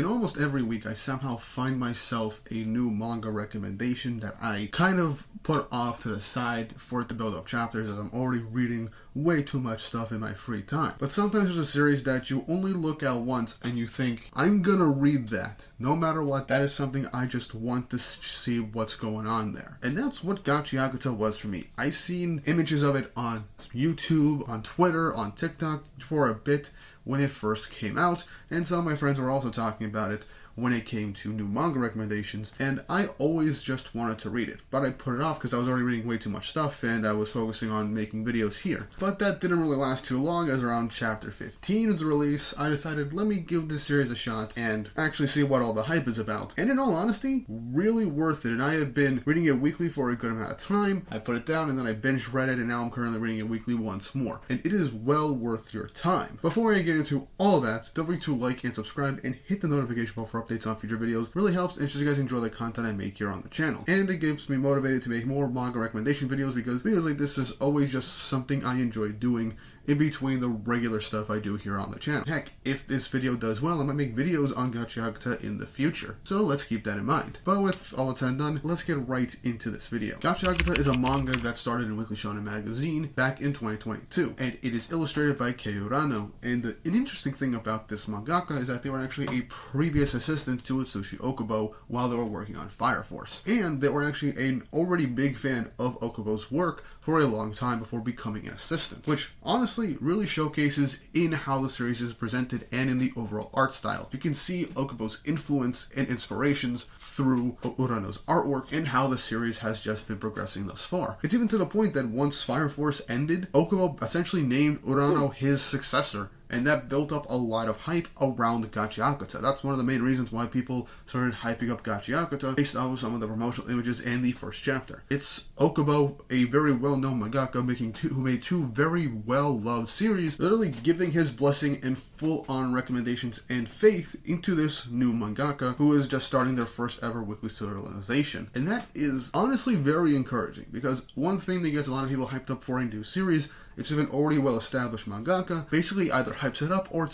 And almost every week I somehow find myself a new manga recommendation that I kind of put off to the side for it to build up chapters, as I'm already reading way too much stuff in my free time. But sometimes there's a series that you only look at once and you think, I'm gonna read that. No matter what, that is something I just want to see what's going on there. And that's what Gachiakuta was for me. I've seen images of it on YouTube, on Twitter, on TikTok for a bit when it first came out, and some of my friends were also talking about it when it came to new manga recommendations, and I always just wanted to read it. But I put it off because I was already reading way too much stuff and I was focusing on making videos here. But that didn't really last too long, as around chapter 15 is the release, I decided let me give this series a shot and actually see what all the hype is about. And in all honesty, really worth it. And I have been reading it weekly for a good amount of time. I put it down and then I binge read it, and now I'm currently reading it weekly once more. And it is well worth your time. Before I get into all that, don't forget to like and subscribe and hit the notification bell for updates on future videos. It really helps, and just so you guys enjoy the content I make here on the channel. And it keeps me motivated to make more manga recommendation videos, because videos like this is always just something I enjoy doing in between the regular stuff I do here on the channel. Heck, if this video does well, I might make videos on Gachiakuta in the future. So let's keep that in mind. But with all that's done, let's get right into this video. Gachiakuta is a manga that started in Weekly Shonen Magazine back in 2022, and it is illustrated by Kei Urano. And an interesting thing about this mangaka is that they were actually a previous assistant to Atsushi Okubo while they were working on Fire Force. And they were actually an already big fan of Okubo's work for a long time before becoming an assistant, which honestly really showcases in how the series is presented and in the overall art style. You can see Okubo's influence and inspirations through Urano's artwork and how the series has just been progressing thus far. It's even to the point that once Fire Force ended, Okubo essentially named Urano his successor, and that built up a lot of hype around Gachiakuta. That's one of the main reasons why people started hyping up Gachiakuta based off of some of the promotional images in the first chapter. It's Okubo, a very well-known mangaka who made two very well-loved series, literally giving his blessing and full-on recommendations and faith into this new mangaka who is just starting their first ever weekly serialization. And that is honestly very encouraging, because one thing that gets a lot of people hyped up for a new series, it's an already well-established mangaka basically either hypes it up or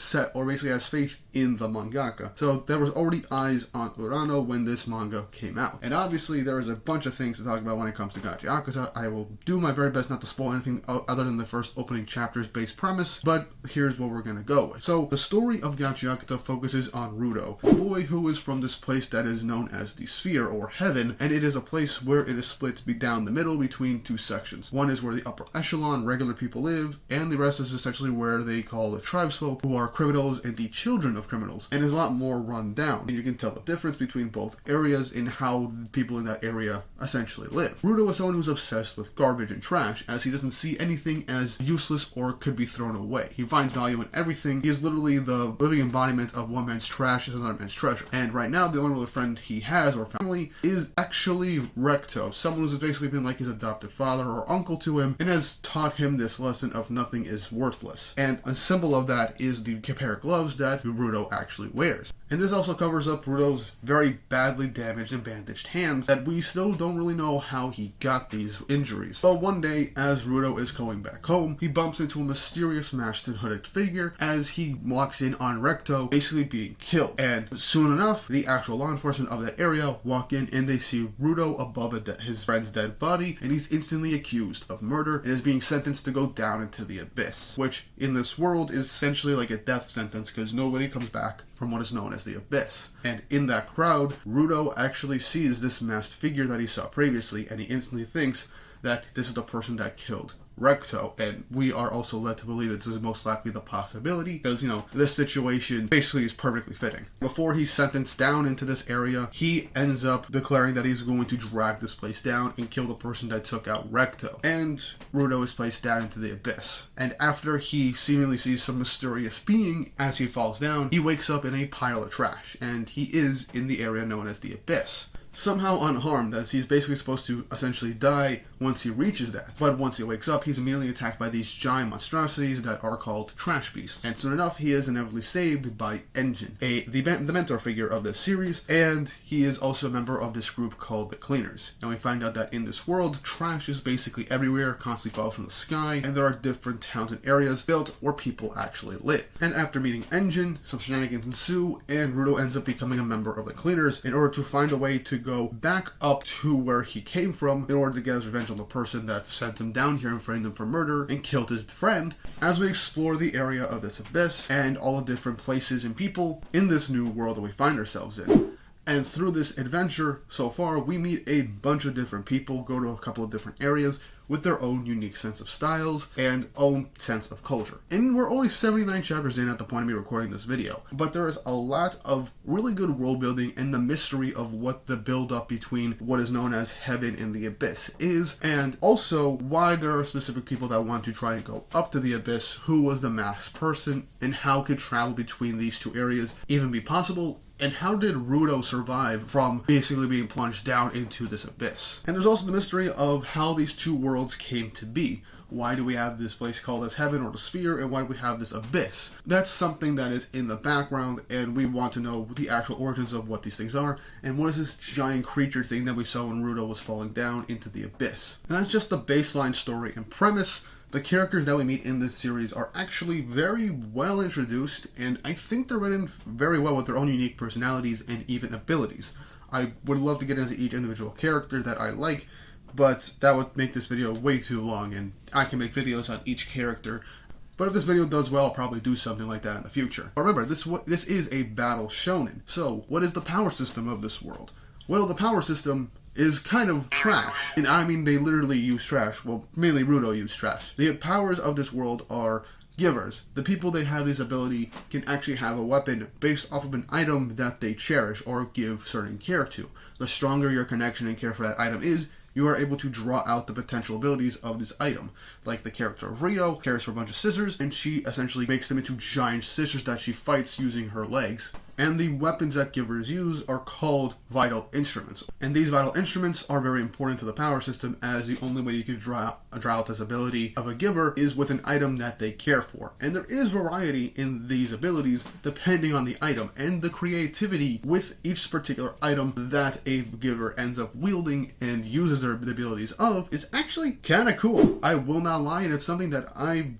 basically has faith in the mangaka. So there was already eyes on Urano when this manga came out. And obviously there is a bunch of things to talk about when it comes to Gachiakuta. I will do my very best not to spoil anything other than the first opening chapter's base premise, but here's what we're gonna go with. So the story of Gachiakuta focuses on Rudo, a boy who is from this place that is known as the Sphere, or Heaven, and it is a place where it is split down the middle between two sections. One is where the upper echelon, regular people live, and the rest is essentially where they call the tribesfolk, who are criminals and the children of criminals, and is a lot more run down. And you can tell the difference between both areas in how the people in that area essentially live. Rudo is someone who's obsessed with garbage and trash, as he doesn't see anything as useless or could be thrown away. He finds value in everything. He is literally the living embodiment of one man's trash is another man's treasure. And right now, the only real friend he has or family is actually Recto, someone who's basically been like his adoptive father or uncle to him, and has taught him this lesson of nothing is worthless. And a symbol of that is the pair of gloves that Rudo actually wears. And this also covers up Rudo's very badly damaged and bandaged hands that we still don't really know how he got these injuries. But one day, as Rudo is going back home, he bumps into a mysterious masked and hooded figure as he walks in on Recto basically being killed. And soon enough, the actual law enforcement of that area walk in and they see Rudo above his friend's dead body, and he's instantly accused of murder and is being sentenced to go down into the abyss, which in this world is essentially like a death sentence because nobody comes back from what is known as the abyss. And in that crowd, Rudo actually sees this masked figure that he saw previously, and he instantly thinks that this is the person that killed Recto, and we are also led to believe that this is most likely the possibility because, this situation basically is perfectly fitting. Before he's sentenced down into this area, he ends up declaring that he's going to drag this place down and kill the person that took out Recto, and Rudo is placed down into the abyss. And after he seemingly sees some mysterious being as he falls down, he wakes up in a pile of trash, and he is in the area known as the abyss. somehow unharmed, as he's basically supposed to essentially die once he reaches that. But once he wakes up, he's immediately attacked by these giant monstrosities that are called trash beasts. And soon enough, he is inevitably saved by Engine, the mentor figure of this series, and he is also a member of this group called the Cleaners. And we find out that in this world, trash is basically everywhere, constantly falls from the sky, and there are different towns and areas built where people actually live. And after meeting Engine, some shenanigans ensue, and Rudo ends up becoming a member of the Cleaners in order to find a way to go back up to where he came from in order to get his revenge on the person that sent him down here and framed him for murder and killed his friend, as we explore the area of this abyss and all the different places and people in this new world that we find ourselves in. And through this adventure, so far, we meet a bunch of different people, go to a couple of different areas with their own unique sense of styles and own sense of culture. And we're only 79 chapters in at the point of me recording this video, but there is a lot of really good world building and the mystery of what the build-up between what is known as heaven and the abyss is, and also why there are specific people that want to try and go up to the abyss, who was the masked person, and how could travel between these two areas even be possible. And how did Rudo survive from basically being plunged down into this abyss? And there's also the mystery of how these two worlds came to be. Why do we have this place called as heaven or the sphere, and why do we have this abyss? That's something that is in the background, and we want to know the actual origins of what these things are, and what is this giant creature thing that we saw when Rudo was falling down into the abyss. And that's just the baseline story and premise. The characters that we meet in this series are actually very well introduced, and I think they're written very well with their own unique personalities and even abilities. I would love to get into each individual character that I like, but that would make this video way too long, and I can make videos on each character. But if this video does well, I'll probably do something like that in the future. But remember, this is a battle shonen. So, what is the power system of this world? Well, the power system is kind of trash. And I mean, they literally use trash. Well, mainly Rudo used trash. The powers of this world are givers. The people that have this ability can actually have a weapon based off of an item that they cherish or give certain care to. The stronger your connection and care for that item is, you are able to draw out the potential abilities of this item. Like the character of Rio cares for a bunch of scissors, and she essentially makes them into giant scissors that she fights using her legs. And the weapons that givers use are called vital instruments. And these vital instruments are very important to the power system, as the only way you can draw out this ability of a giver is with an item that they care for. And there is variety in these abilities depending on the item, and the creativity with each particular item that a giver ends up wielding and uses their abilities of is actually kind of cool. I will not lie, and it's something that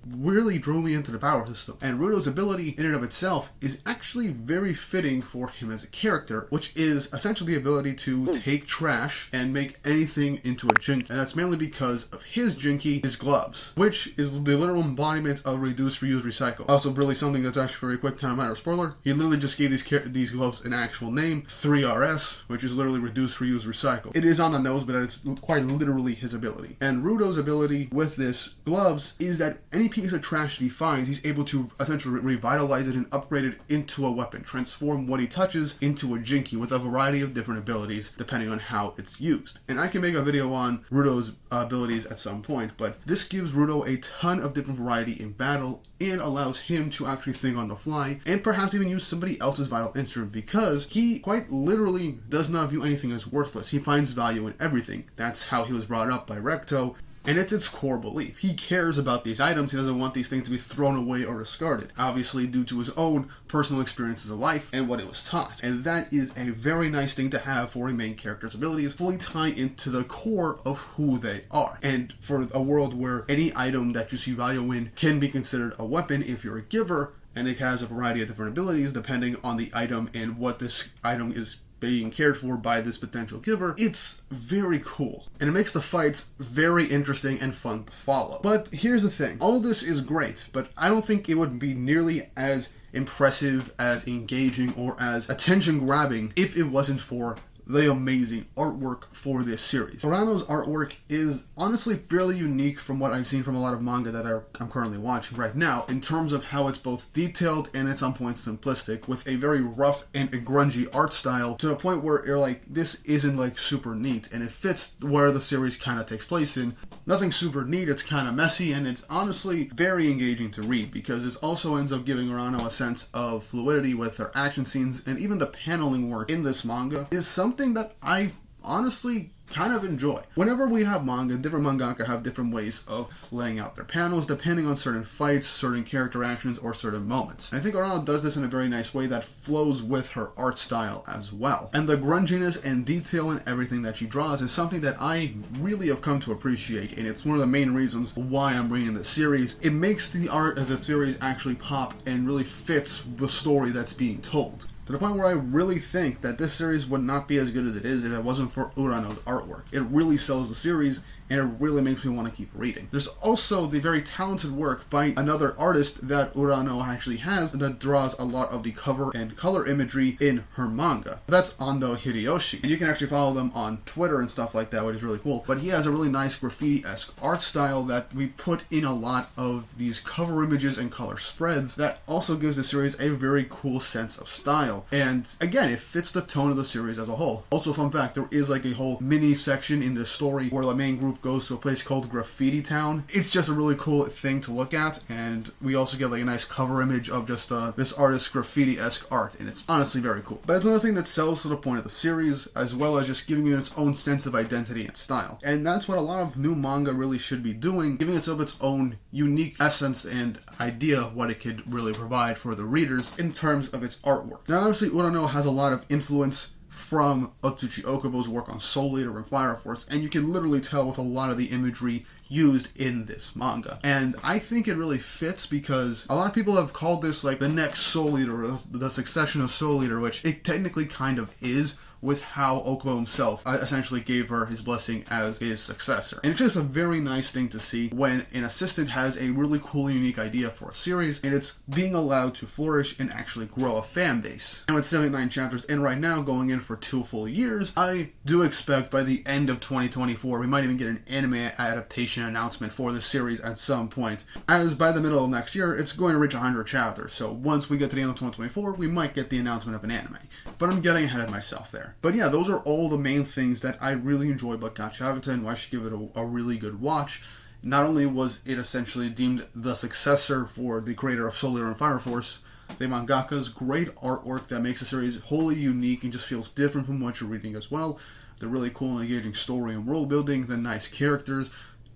really drew me into the power system. And Rudo's ability in and of itself is actually very fitting for him as a character, which is essentially the ability to take trash and make anything into a jinky. And that's mainly because of his jinky, his gloves, which is the literal embodiment of reduce, reuse, recycle. Also, really something that's actually very quick, kind of minor spoiler. He literally just gave these gloves an actual name, 3RS, which is literally reduce, reuse, recycle. It is on the nose, but it's quite literally his ability. And Rudo's ability with this gloves is that any piece of trash he finds, he's able to essentially revitalize it and upgrade it into a weapon, transform what he touches into a jinky with a variety of different abilities depending on how it's used. And I can make a video on Rudo's abilities at some point, but this gives Rudo a ton of different variety in battle and allows him to actually think on the fly and perhaps even use somebody else's vital instrument, because he quite literally does not view anything as worthless. He finds value in everything. That's how he was brought up by Recto. And it's its core belief. He cares about these items. He doesn't want these things to be thrown away or discarded. Obviously, due to his own personal experiences of life and what it was taught. And that is a very nice thing to have for a main character's abilities, fully tie into the core of who they are. And for a world where any item that you see value in can be considered a weapon if you're a giver, and it has a variety of different abilities depending on the item and what this item is being cared for by this potential giver, it's very cool. And it makes the fights very interesting and fun to follow. But here's the thing. All of this is great, but I don't think it would be nearly as impressive, as engaging, or as attention-grabbing if it wasn't for the amazing artwork for this series. Urano's artwork is honestly fairly unique from what I've seen from a lot of manga that I'm currently watching right now, in terms of how it's both detailed and at some points simplistic, with a very rough and a grungy art style, to the point where you're like, this isn't like super neat, and it fits where the series kind of takes place in. Nothing super neat, it's kind of messy, and it's honestly very engaging to read, because it also ends up giving Urano a sense of fluidity with her action scenes, and even the paneling work in this manga is something that I honestly kind of enjoy. Whenever we have manga, different mangaka have different ways of laying out their panels depending on certain fights, certain character actions, or certain moments. And I think Urano does this in a very nice way that flows with her art style as well. And the grunginess and detail in everything that she draws is something that I really have come to appreciate, and it's one of the main reasons why I'm reading this series. It makes the art of the series actually pop and really fits the story that's being told. To the point where I really think that this series would not be as good as it is if it wasn't for Urano's artwork. It really sells the series, and it really makes me want to keep reading. There's also the very talented work by another artist that Urano actually has that draws a lot of the cover and color imagery in her manga. That's Ando Hideyoshi, and you can actually follow them on Twitter and stuff like that, which is really cool. But he has a really nice graffiti-esque art style that we put in a lot of these cover images and color spreads that also gives the series a very cool sense of style. And again, it fits the tone of the series as a whole. Also, fun fact, there is like a whole mini section in this story where the main group goes to a place called Graffiti Town. It's just a really cool thing to look at, and we also get like a nice cover image of just this artist's graffiti-esque art, and it's honestly very cool. But it's another thing that sells to the point of the series, as well as just giving it its own sense of identity and style. And that's what a lot of new manga really should be doing, giving itself its own unique essence and idea of what it could really provide for the readers in terms of its artwork. Now obviously Urano has a lot of influence from Otsuchi Okubo's work on Soul Eater and Fire Force, and you can literally tell with a lot of the imagery used in this manga. And I think it really fits because a lot of people have called this like the next Soul Eater, or the succession of Soul Eater, which it technically kind of is, with how Okubo himself essentially gave her his blessing as his successor. And it's just a very nice thing to see when an assistant has a really cool, unique idea for a series, and it's being allowed to flourish and actually grow a fan base. And with 79 chapters in right now, going in for 2 full years, I do expect by the end of 2024, we might even get an anime adaptation announcement for this series at some point. As by the middle of next year, it's going to reach 100 chapters, so once we get to the end of 2024, we might get the announcement of an anime. But I'm getting ahead of myself there. But yeah, those are all the main things that I really enjoy about Gachiakuta and why I should give it a really good watch. Not only was it essentially deemed the successor for the creator of Soul Eater and Fire Force, the mangaka's great artwork that makes the series wholly unique and just feels different from what you're reading as well. The really cool and engaging story and world building, the nice characters,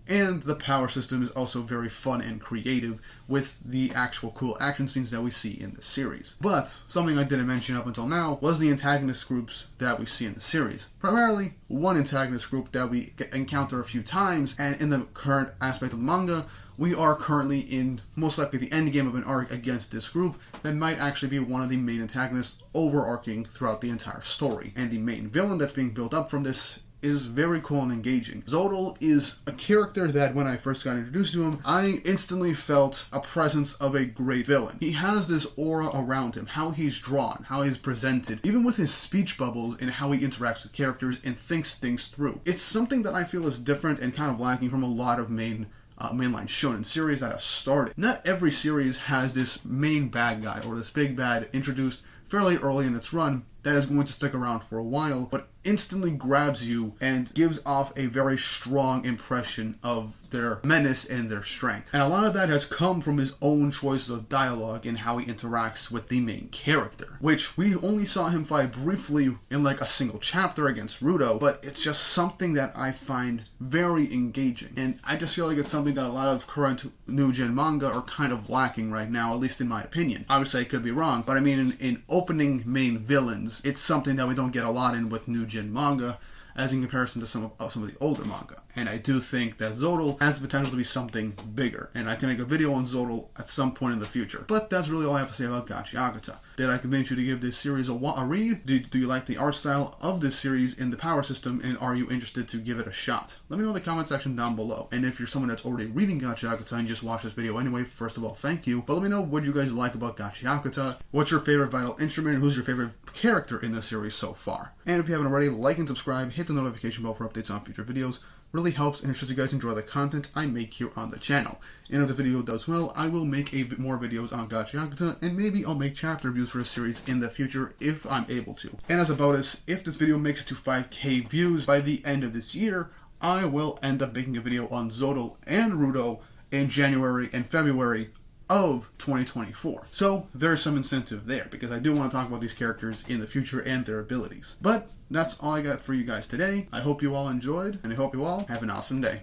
and the power system is also very fun and creative with the actual cool action scenes that we see in the series. But something I didn't mention up until now was the antagonist groups that we see in the series. Primarily, one antagonist group that we encounter a few times, and in the current aspect of the manga, we are currently in most likely the end game of an arc against this group that might actually be one of the main antagonists overarching throughout the entire story. And the main villain that's being built up from this is very cool and engaging. Zodal is a character that when I first got introduced to him, I instantly felt a presence of a great villain. He has this aura around him, how he's drawn, how he's presented, even with his speech bubbles and how he interacts with characters and thinks things through. It's something that I feel is different and kind of lacking from a lot of mainline shonen series that have started. Not every series has this main bad guy or this big bad introduced fairly early in its run that is going to stick around for a while, but instantly grabs you and gives off a very strong impression of their menace and their strength. And a lot of that has come from his own choices of dialogue and how he interacts with the main character, which we only saw him fight briefly in like a single chapter against Rudo, but it's just something that I find very engaging. And I just feel like it's something that a lot of current new gen manga are kind of lacking right now, at least in my opinion. Obviously I could be wrong, but I mean in opening main villains, it's something that we don't get a lot in with new gen manga, as in comparison to some of the older manga. And I do think that Zodal has the potential to be something bigger, and I can make a video on Zodal at some point in the future. But that's really all I have to say about Gachiakuta. Did I convince you to give this series a read? Do you like the art style of this series in the power system, and are you interested to give it a shot? Let me know in the comment section down below. And if you're someone that's already reading Gachiakuta and just watched this video anyway, first of all, thank you. But let me know what you guys like about Gachiakuta. What's your favorite vital instrument? Who's your favorite character in the series so far? And if you haven't already, like and subscribe, hit the notification bell for updates on future videos. Really helps and ensures you guys enjoy the content I make here on the channel. And if the video does well, I will make more videos on Gachiakuta, and maybe I'll make chapter reviews for the series in the future if I'm able to. And as a bonus, if this video makes it to 5K views by the end of this year, I will end up making a video on Zodal and Rudo in January and February of 2024. So there's some incentive there, because I do want to talk about these characters in the future and their abilities. But that's all I got for you guys today. I hope you all enjoyed, and I hope you all have an awesome day.